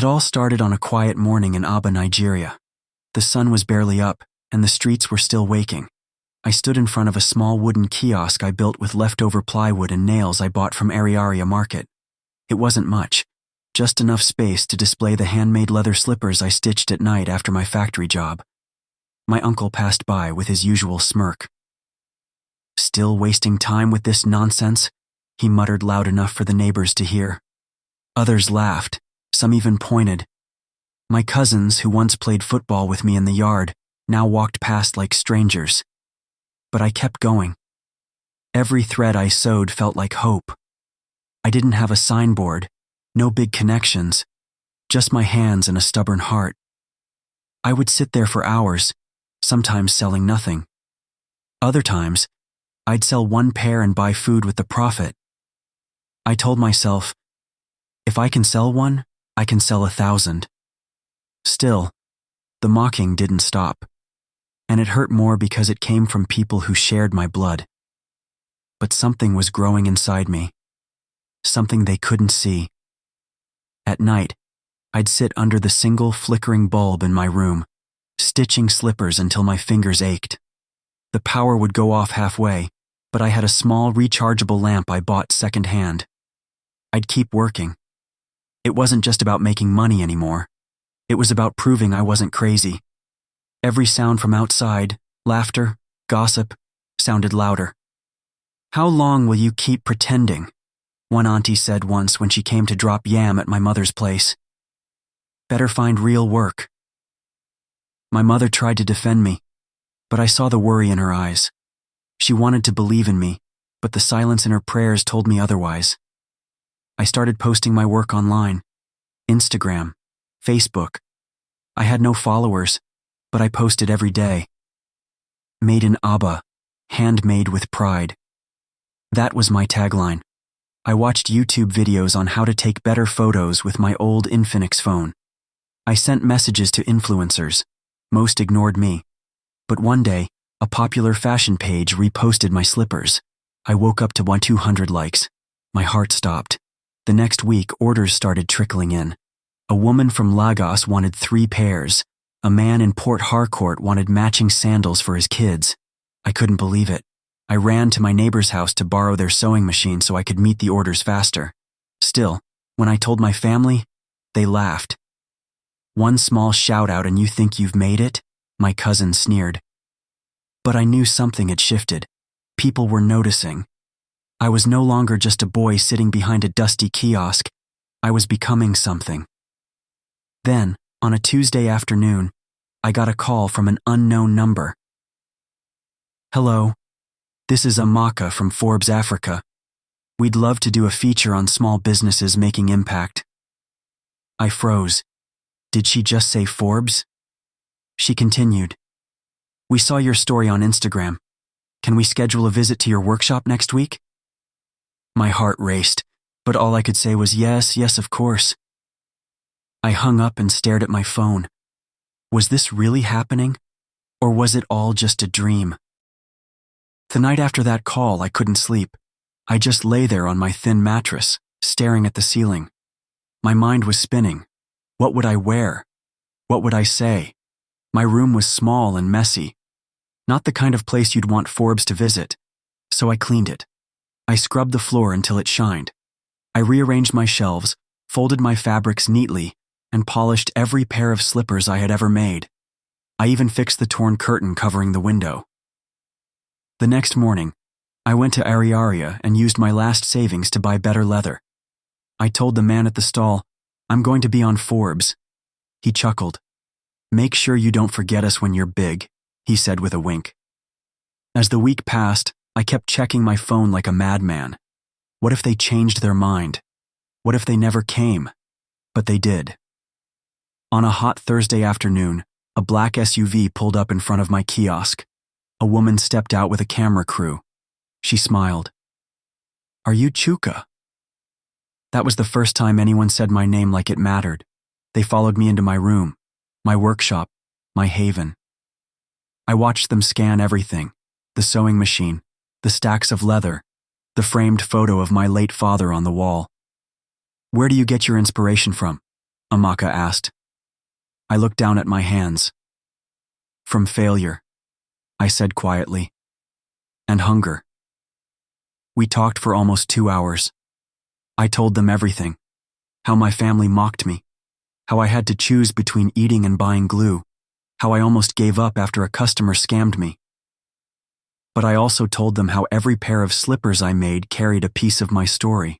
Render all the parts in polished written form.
It all started on a quiet morning in Aba, Nigeria. The sun was barely up, and the streets were still waking. I stood in front of a small wooden kiosk I built with leftover plywood and nails I bought from Ariaria Market. It wasn't much, just enough space to display the handmade leather slippers I stitched at night after my factory job. My uncle passed by with his usual smirk. "Still wasting time with this nonsense?" he muttered loud enough for the neighbors to hear. Others laughed, some even pointed. My cousins, who once played football with me in the yard, now walked past like strangers. But I kept going. Every thread I sewed felt like hope. I didn't have a signboard, no big connections, just my hands and a stubborn heart. I would sit there for hours, sometimes selling nothing. Other times, I'd sell one pair and buy food with the profit. I told myself, if I can sell one, I can sell 1,000. Still, the mocking didn't stop, and it hurt more because it came from people who shared my blood. But something was growing inside me, something they couldn't see. At night, I'd sit under the single flickering bulb in my room, stitching slippers until my fingers ached. The power would go off halfway, but I had a small rechargeable lamp I bought secondhand. I'd keep working. It wasn't just about making money anymore. It was about proving I wasn't crazy. Every sound from outside, laughter, gossip, sounded louder. "How long will you keep pretending?" one auntie said once when she came to drop yam at my mother's place. "Better find real work." My mother tried to defend me, but I saw the worry in her eyes. She wanted to believe in me, but the silence in her prayers told me otherwise. I started posting my work online, Instagram, Facebook. I had no followers, but I posted every day. Made in Aba, handmade with pride. That was my tagline. I watched YouTube videos on how to take better photos with my old Infinix phone. I sent messages to influencers. Most ignored me. But one day, a popular fashion page reposted my slippers. I woke up to 200 likes. My heart stopped. The next week, orders started trickling in. A woman from Lagos wanted 3 pairs. A man in Port Harcourt wanted matching sandals for his kids. I couldn't believe it. I ran to my neighbor's house to borrow their sewing machine so I could meet the orders faster. Still, when I told my family, they laughed. "One small shout out and you think you've made it?" my cousin sneered. But I knew something had shifted. People were noticing. I was no longer just a boy sitting behind a dusty kiosk. I was becoming something. Then, on a Tuesday afternoon, I got a call from an unknown number. "Hello, this is Amaka from Forbes Africa. We'd love to do a feature on small businesses making impact." I froze. Did she just say Forbes? She continued. "We saw your story on Instagram. Can we schedule a visit to your workshop next week?" My heart raced, but all I could say was yes, of course. I hung up and stared at my phone. Was this really happening? Or was it all just a dream? The night after that call, I couldn't sleep. I just lay there on my thin mattress, staring at the ceiling. My mind was spinning. What would I wear? What would I say? My room was small and messy. Not the kind of place you'd want Forbes to visit. So I cleaned it. I scrubbed the floor until it shined. I rearranged my shelves, folded my fabrics neatly, and polished every pair of slippers I had ever made. I even fixed the torn curtain covering the window. The next morning, I went to Ariaria and used my last savings to buy better leather. I told the man at the stall, "I'm going to be on Forbes." He chuckled. "Make sure you don't forget us when you're big," he said with a wink. As the week passed, I kept checking my phone like a madman. What if they changed their mind? What if they never came? But they did. On a hot Thursday afternoon, a black SUV pulled up in front of my kiosk. A woman stepped out with a camera crew. She smiled. "Are you Chuka?" That was the first time anyone said my name like it mattered. They followed me into my room, my workshop, my haven. I watched them scan everything: the sewing machine, the stacks of leather, the framed photo of my late father on the wall. "Where do you get your inspiration from?" Amaka asked. I looked down at my hands. From failure, I said quietly. And hunger. We talked for almost 2 hours. I told them everything. How my family mocked me. How I had to choose between eating and buying glue. How I almost gave up after a customer scammed me. But I also told them how every pair of slippers I made carried a piece of my story.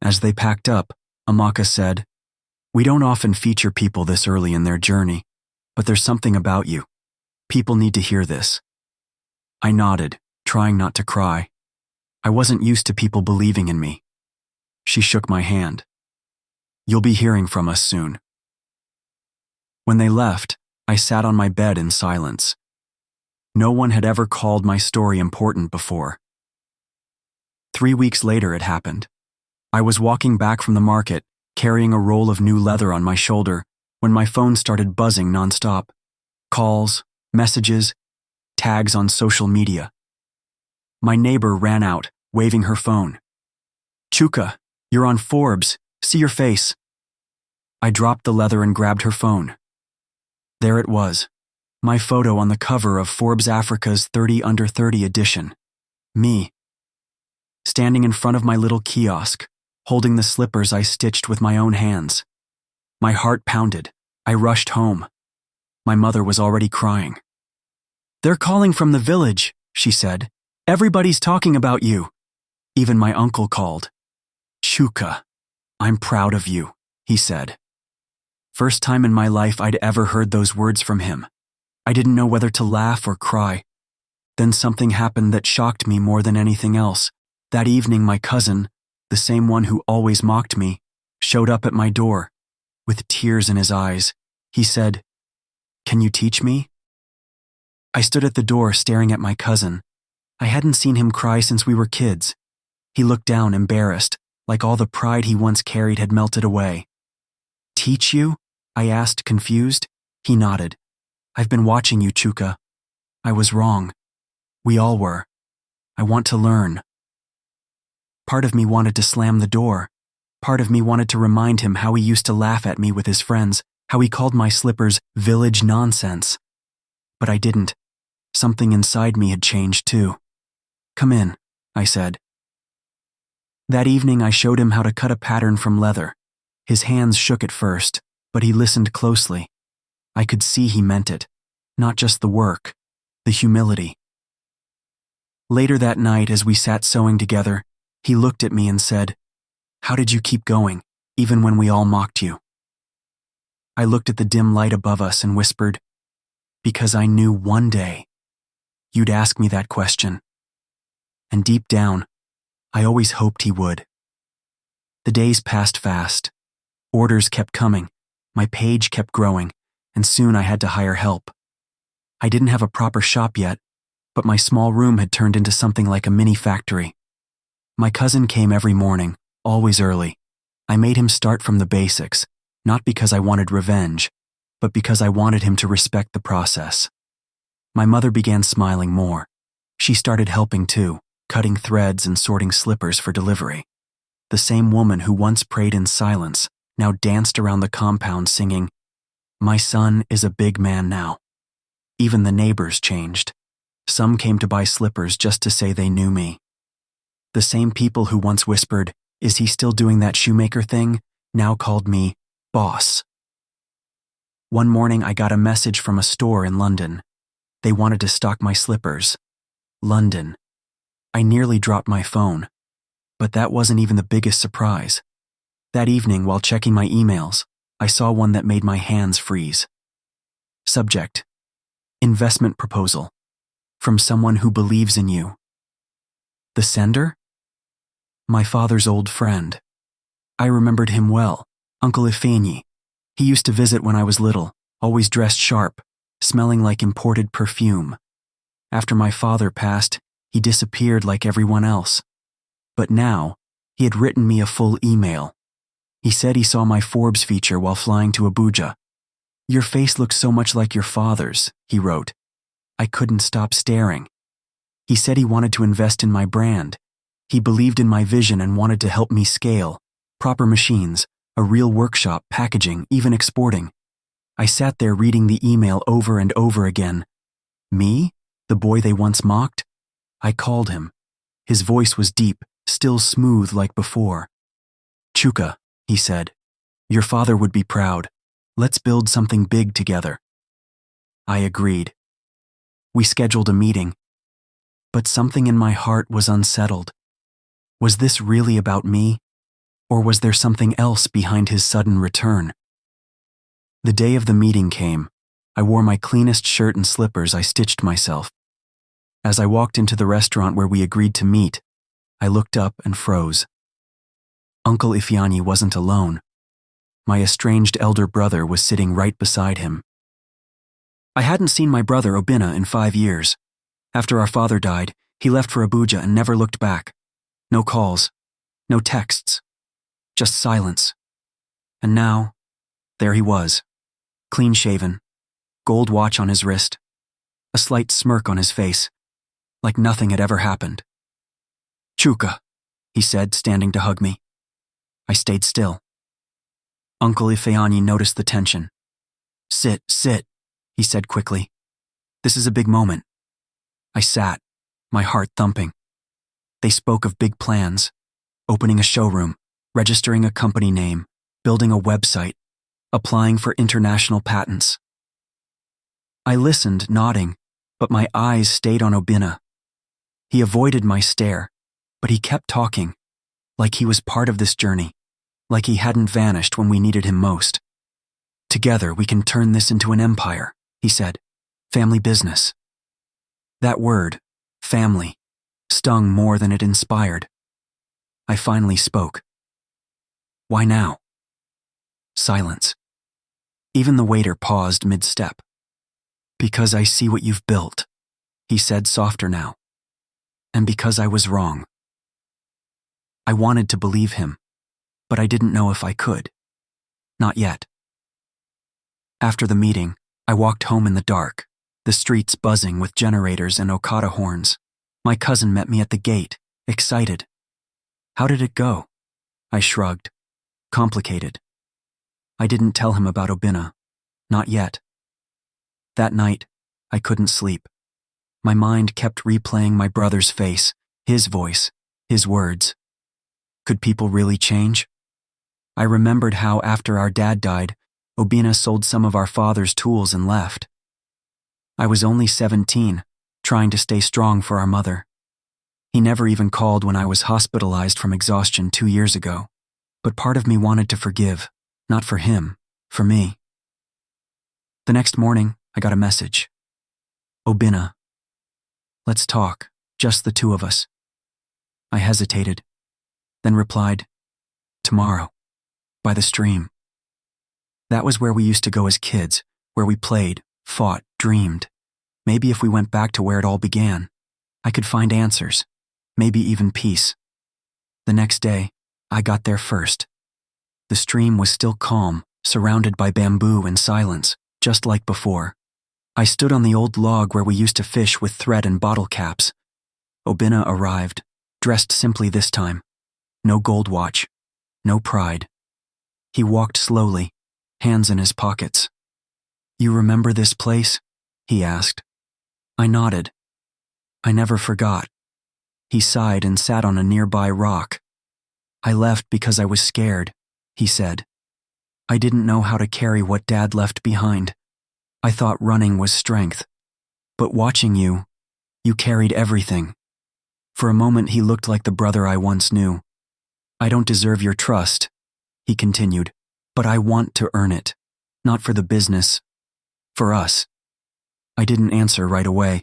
As they packed up, Amaka said, "We don't often feature people this early in their journey, but there's something about you. People need to hear this." I nodded, trying not to cry. I wasn't used to people believing in me. She shook my hand. "You'll be hearing from us soon." When they left, I sat on my bed in silence. No one had ever called my story important before. 3 weeks later it happened. I was walking back from the market, carrying a roll of new leather on my shoulder, when my phone started buzzing nonstop. Calls, messages, tags on social media. My neighbor ran out, waving her phone. "Chuka, you're on Forbes. See your face." I dropped the leather and grabbed her phone. There it was, my photo on the cover of Forbes Africa's 30 Under 30 edition. Me. Standing in front of my little kiosk, holding the slippers I stitched with my own hands. My heart pounded. I rushed home. My mother was already crying. "They're calling from the village," she said. "Everybody's talking about you." Even my uncle called. "Chuka, I'm proud of you," he said. First time in my life I'd ever heard those words from him. I didn't know whether to laugh or cry. Then something happened that shocked me more than anything else. That evening my cousin, the same one who always mocked me, showed up at my door. With tears in his eyes, he said, "Can you teach me?" I stood at the door staring at my cousin. I hadn't seen him cry since we were kids. He looked down, embarrassed, like all the pride he once carried had melted away. "Teach you?" I asked, confused. He nodded. "I've been watching you, Chuka. I was wrong. We all were. I want to learn." Part of me wanted to slam the door. Part of me wanted to remind him how he used to laugh at me with his friends, how he called my slippers village nonsense. But I didn't. Something inside me had changed too. "Come in," I said. That evening I showed him how to cut a pattern from leather. His hands shook at first, but he listened closely. I could see he meant it. Not just the work, the humility. Later that night, as we sat sewing together, he looked at me and said, "How did you keep going, even when we all mocked you?" I looked at the dim light above us and whispered, "Because I knew one day you'd ask me that question." And deep down, I always hoped he would. The days passed fast. Orders kept coming, my page kept growing, and soon I had to hire help. I didn't have a proper shop yet, but my small room had turned into something like a mini factory. My cousin came every morning, always early. I made him start from the basics, not because I wanted revenge, but because I wanted him to respect the process. My mother began smiling more. She started helping too, cutting threads and sorting slippers for delivery. The same woman who once prayed in silence now danced around the compound singing, "My son is a big man now." Even the neighbors changed. Some came to buy slippers just to say they knew me. The same people who once whispered, "Is he still doing that shoemaker thing?" now called me boss. One morning I got a message from a store in London. They wanted to stock my slippers. London. I nearly dropped my phone. But that wasn't even the biggest surprise. That evening, while checking my emails, I saw one that made my hands freeze. Subject: Investment proposal. From someone who believes in you. The sender? My father's old friend. I remembered him well, Uncle Ifeanyi. He used to visit when I was little, always dressed sharp, smelling like imported perfume. After my father passed, he disappeared like everyone else. But now, he had written me a full email. He said he saw my Forbes feature while flying to Abuja. "Your face looks so much like your father's," he wrote. I couldn't stop staring. He said he wanted to invest in my brand. He believed in my vision and wanted to help me scale. Proper machines, A real workshop, packaging, even exporting. I sat there reading the email over and over again. Me? The boy they once mocked? I called him. His voice was deep, still smooth like before. Chuka, he said, your father would be proud. Let's build something big together. I agreed. We scheduled a meeting. But something in my heart was unsettled. Was this really about me? Or was there something else behind his sudden return? The day of the meeting came. I wore my cleanest shirt and slippers. I stitched myself. As I walked into the restaurant where we agreed to meet, I looked up and froze. Uncle Ifeanyi wasn't alone. My estranged elder brother was sitting right beside him. I hadn't seen my brother Obinna in 5 years. After our father died, he left for Abuja and never looked back. No calls, no texts, just silence. And now, there he was, clean-shaven, gold watch on his wrist, a slight smirk on his face, like nothing had ever happened. Chuka, he said, standing to hug me. I stayed still. Uncle Ifeanyi noticed the tension. Sit, he said quickly. This is a big moment. I sat, my heart thumping. They spoke of big plans, opening a showroom, registering a company name, building a website, applying for international patents. I listened, nodding, but my eyes stayed on Obinna. He avoided my stare, but he kept talking, like he was part of this journey, like he hadn't vanished when we needed him most. Together we can turn this into an empire, he said. Family business. That word, family, stung more than it inspired. I finally spoke. Why now? Silence. Even the waiter paused mid-step. Because I see what you've built, he said, softer now. And because I was wrong. I wanted to believe him, but I didn't know if I could. Not yet. After the meeting, I walked home in the dark, the streets buzzing with generators and Okada horns. My cousin met me at the gate, excited. How did it go? I shrugged. Complicated. I didn't tell him about Obinna. Not yet. That night, I couldn't sleep. My mind kept replaying my brother's face, his voice, his words. Could people really change? I remembered how after our dad died, Obinna sold some of our father's tools and left. I was only 17, trying to stay strong for our mother. He never even called when I was hospitalized from exhaustion 2 years ago. But part of me wanted to forgive, not for him, for me. The next morning, I got a message. Obinna. Let's talk, just the two of us. I hesitated, then replied, tomorrow, by the stream. That was where we used to go as kids, where we played, fought, dreamed. Maybe if we went back to where it all began, I could find answers, maybe even peace. The next day, I got there first. The stream was still calm, surrounded by bamboo and silence, just like before. I stood on the old log where we used to fish with thread and bottle caps. Obinna arrived, dressed simply this time. No gold watch, no pride. He walked slowly, hands in his pockets. You remember this place? He asked. I nodded. I never forgot. He sighed and sat on a nearby rock. I left because I was scared, he said. I didn't know how to carry what Dad left behind. I thought running was strength. But watching you, you carried everything. For a moment he looked like the brother I once knew. I don't deserve your trust, he continued, but I want to earn it. Not for the business. For us. I didn't answer right away.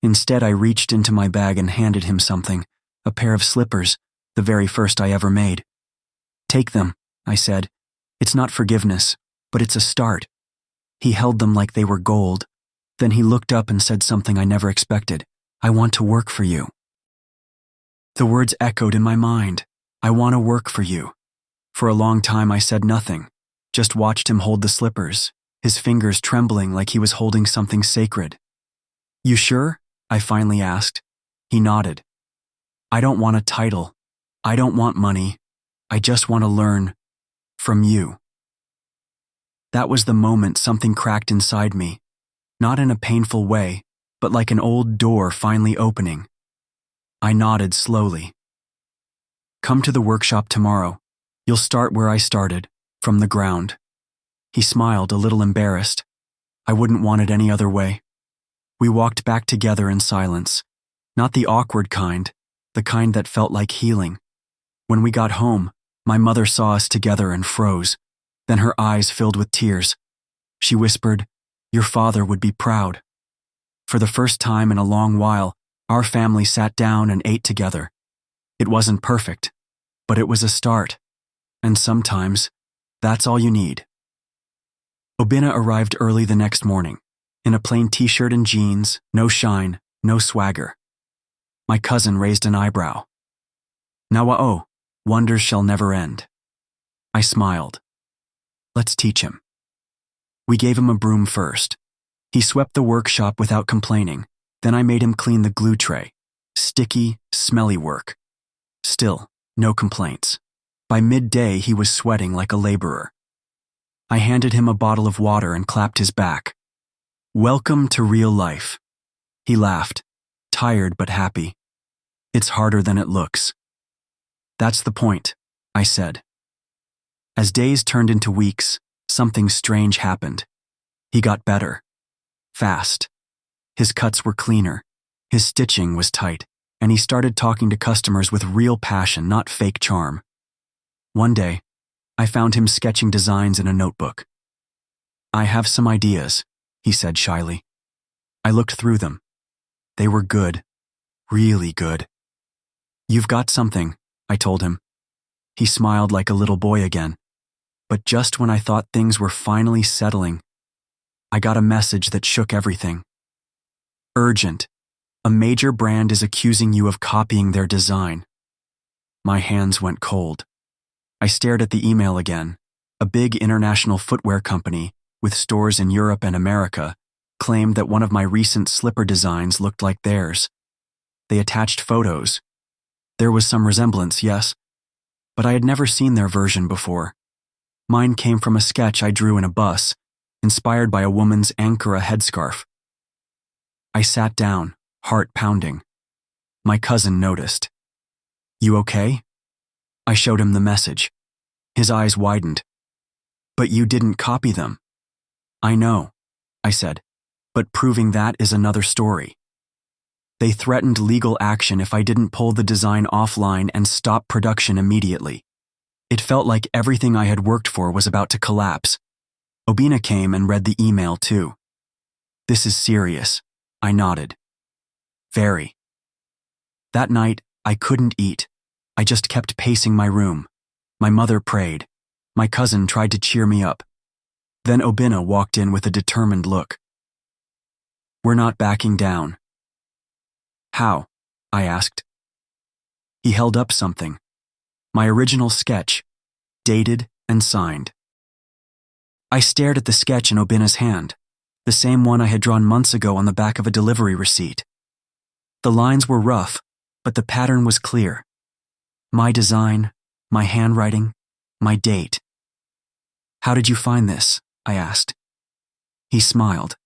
Instead, I reached into my bag and handed him something, a pair of slippers, the very first I ever made. Take them, I said. It's not forgiveness, but it's a start. He held them like they were gold. Then he looked up and said something I never expected. I want to work for you. The words echoed in my mind. I want to work for you. For a long time I said nothing, just watched him hold the slippers, his fingers trembling like he was holding something sacred. You sure? I finally asked. He nodded. I don't want a title. I don't want money. I just want to learn from you." That was the moment something cracked inside me, not in a painful way, but like an old door finally opening. I nodded slowly. "Come to the workshop tomorrow. You'll start where I started, from the ground." He smiled, a little embarrassed. I wouldn't want it any other way. We walked back together in silence, not the awkward kind, the kind that felt like healing. When we got home, my mother saw us together and froze. Then her eyes filled with tears. She whispered, "Your father would be proud." For the first time in a long while, our family sat down and ate together. It wasn't perfect, but it was a start. And sometimes, that's all you need. Obinna arrived early the next morning, in a plain t-shirt and jeans, no shine, no swagger. My cousin raised an eyebrow. "Nawa'o, wonders shall never end." I smiled. "Let's teach him." We gave him a broom first. He swept the workshop without complaining. Then I made him clean the glue tray. Sticky, smelly work. Still, no complaints. By midday, he was sweating like a laborer. I handed him a bottle of water and clapped his back. "Welcome to real life." He laughed, tired but happy. "It's harder than it looks." "That's the point," I said. As days turned into weeks, something strange happened. He got better. Fast. His cuts were cleaner, his stitching was tight, and he started talking to customers with real passion, not fake charm. One day, I found him sketching designs in a notebook. "I have some ideas," he said shyly. I looked through them. They were good, really good. "You've got something," I told him. He smiled like a little boy again. But just when I thought things were finally settling, I got a message that shook everything. "Urgent. A major brand is accusing you of copying their design." My hands went cold. I stared at the email again. A big international footwear company, with stores in Europe and America, claimed that one of my recent slipper designs looked like theirs. They attached photos. There was some resemblance, yes, but I had never seen their version before. Mine came from a sketch I drew in a bus, inspired by a woman's Ankara headscarf. I sat down, heart pounding. My cousin noticed. "You okay?" I showed him the message. His eyes widened. "But you didn't copy them." "I know," I said, "but proving that is another story." They threatened legal action if I didn't pull the design offline and stop production immediately. It felt like everything I had worked for was about to collapse. Obinna came and read the email too. "This is serious," I nodded. "Very." That night, I couldn't eat. I just kept pacing my room. My mother prayed. My cousin tried to cheer me up. Then Obinna walked in with a determined look. "We're not backing down." "How?" I asked. He held up something. My original sketch, dated and signed. I stared at the sketch in Obinna's hand, the same one I had drawn months ago on the back of a delivery receipt. The lines were rough, but the pattern was clear. My design, my handwriting, my date. "How did you find this?" I asked. He smiled.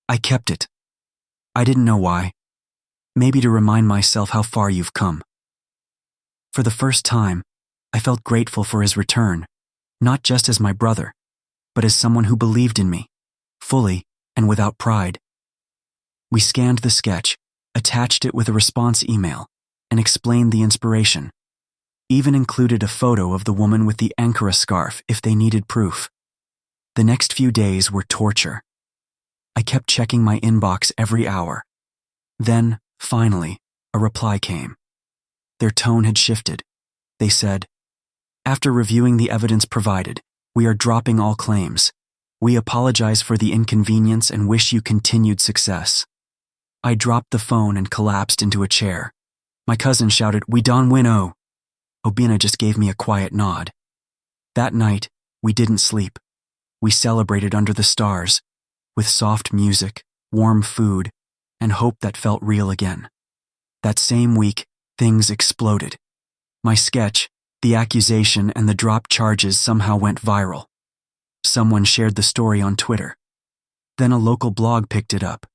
"I kept it. I didn't know why. Maybe to remind myself how far you've come." For the first time, I felt grateful for his return, not just as my brother, but as someone who believed in me, fully and without pride. We scanned the sketch, attached it with a response email, and explained the inspiration. Even included a photo of the woman with the Ankara scarf if they needed proof. The next few days were torture. I kept checking my inbox every hour. Then, finally, a reply came. Their tone had shifted. They said, "After reviewing the evidence provided, we are dropping all claims. We apologize for the inconvenience and wish you continued success." I dropped the phone and collapsed into a chair. My cousin shouted, "We don't win, oh." Obinna just gave me a quiet nod. That night, we didn't sleep. We celebrated under the stars, with soft music, warm food, and hope that felt real again. That same week, things exploded. My sketch, The accusation and the dropped charges somehow went viral. Someone shared the story on Twitter. Then a local blog picked it up.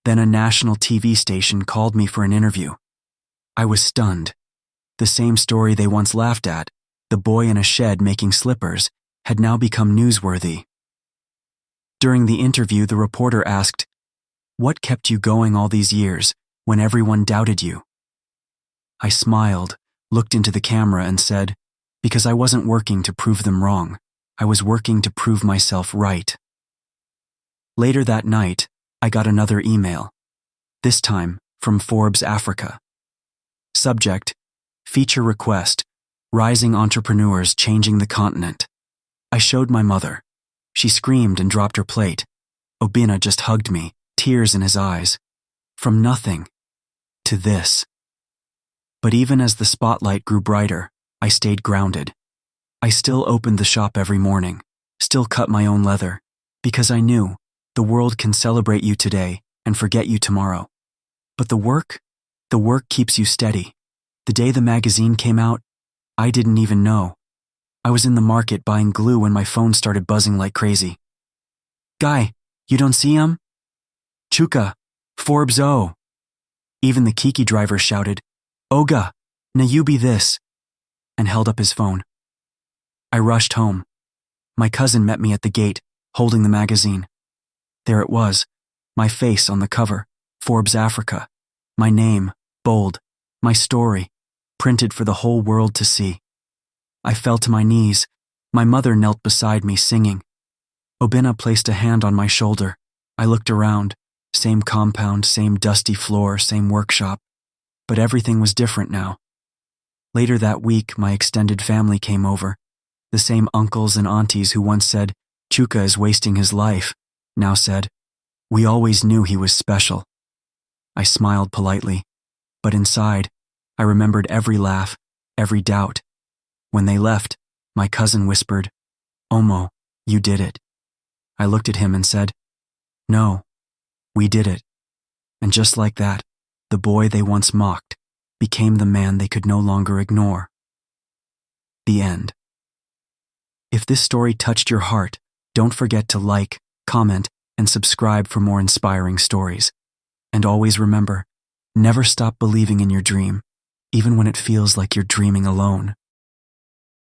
Then a national TV station called me for an interview. I was stunned. The same story they once laughed at, the boy in a shed making slippers, had now become newsworthy. During the interview, the reporter asked, "What kept you going all these years when everyone doubted you?" I smiled, looked into the camera and said, "Because I wasn't working to prove them wrong. I was working to prove myself right." Later that night, I got another email, this time from Forbes Africa. Subject: Feature request, Rising Entrepreneurs Changing the Continent. I showed my mother. She screamed and dropped her plate. Obinna just hugged me, tears in his eyes. From nothing to this. But even as the spotlight grew brighter, I stayed grounded. I still opened the shop every morning, still cut my own leather, because I knew the world can celebrate you today and forget you tomorrow. But the work keeps you steady. The day the magazine came out, I didn't even know. I was in the market buying glue when my phone started buzzing like crazy. "Guy, you don't see him? Chuka, Forbes O." Even the Kiki driver shouted, "Oga, na you be this," and held up his phone. I rushed home. My cousin met me at the gate, holding the magazine. There it was, my face on the cover, Forbes Africa, my name, bold, my story, printed for the whole world to see. I fell to my knees. My mother knelt beside me singing. Obinna placed a hand on my shoulder. I looked around, same compound, same dusty floor, same workshop, but everything was different now. Later that week, my extended family came over. The same uncles and aunties who once said, "Chuka is wasting his life," now said, "We always knew he was special." I smiled politely, but inside, I remembered every laugh, every doubt. When they left, my cousin whispered, "Omo, you did it." I looked at him and said, "No, we did it." And just like that, the boy they once mocked became the man they could no longer ignore. The end. If this story touched your heart, don't forget to like, comment, and subscribe for more inspiring stories. And always remember, never stop believing in your dream, even when it feels like you're dreaming alone.